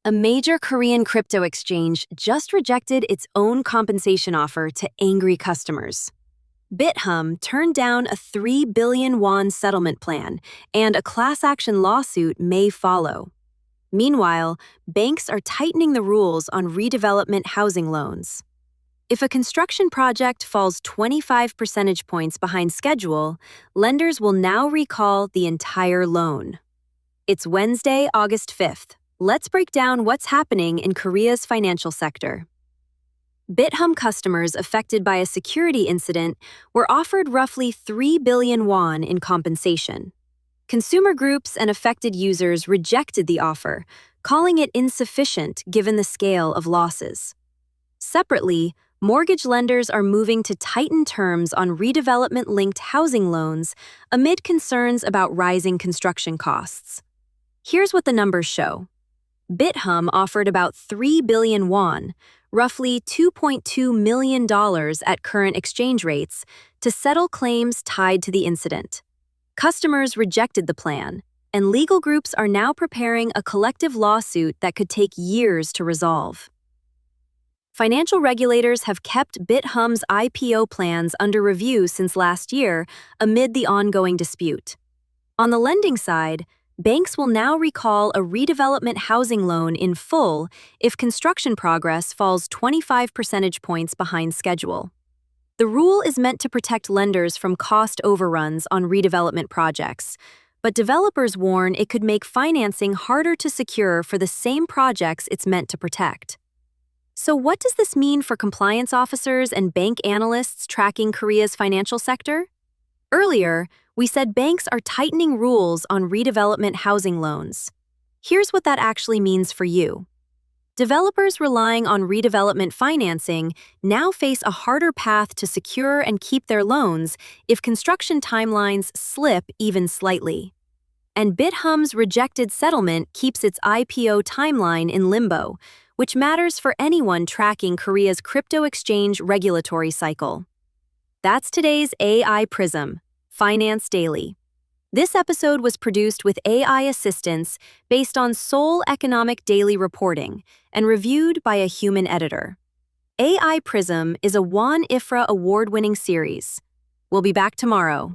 A major Korean crypto exchange just rejected its own compensation offer to angry customers. Bithumb turned down a 3 billion won settlement plan, and a class action lawsuit may follow. Meanwhile, banks are tightening the rules on redevelopment housing loans. If a construction project falls 25 percentage points behind schedule, lenders will now recall the entire loan. It's Wednesday, August 5th. Let's break down what's happening in Korea's financial sector. Bithumb customers affected by a security incident were offered roughly 3 billion won in compensation. Consumer groups and affected users rejected the offer, calling it insufficient given the scale of losses. Separately, mortgage lenders are moving to tighten terms on redevelopment-linked housing loans amid concerns about rising construction costs. Here's what the numbers show. Bithumb offered about 3 billion won, roughly $2.2 million at current exchange rates, to settle claims tied to the incident. Customers rejected the plan, and legal groups are now preparing a collective lawsuit that could take years to resolve. Financial regulators have kept Bithumb's IPO plans under review since last year amid the ongoing dispute. On the lending side, banks will now recall a redevelopment housing loan in full if construction progress falls 25 percentage points behind schedule. The rule is meant to protect lenders from cost overruns on redevelopment projects, but developers warn it could make financing harder to secure for the same projects it's meant to protect. So what does this mean for compliance officers and bank analysts tracking Korea's financial sector? Earlier, we said banks are tightening rules on redevelopment housing loans. Here's what that actually means for you. Developers relying on redevelopment financing now face a harder path to secure and keep their loans if construction timelines slip even slightly. And Bithumb's rejected settlement keeps its IPO timeline in limbo, which matters for anyone tracking Korea's crypto exchange regulatory cycle. That's today's AI Prism, Finance Daily. This episode was produced with AI assistance based on Seoul Economic Daily reporting and reviewed by a human editor. AI Prism is a Won IFRA award-winning series. We'll be back tomorrow.